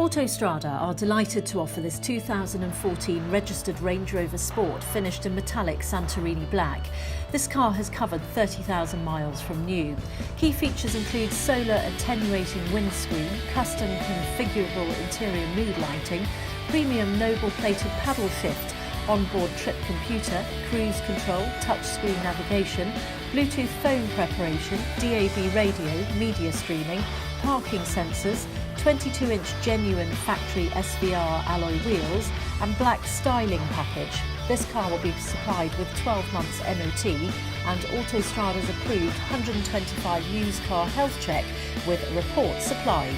Autostrada are delighted to offer this 2014 registered Range Rover Sport finished in metallic Santorini black. This car has covered 30,000 miles from new. Key features include solar attenuating windscreen, custom configurable interior mood lighting, premium noble plated paddle shift, onboard trip computer, cruise control, touchscreen navigation, Bluetooth phone preparation, DAB radio, media streaming, parking sensors, 22-inch genuine factory SVR alloy wheels and black styling package. This car will be supplied with 12 months MOT and Autostrada's approved 125 used car health check with a report supplied.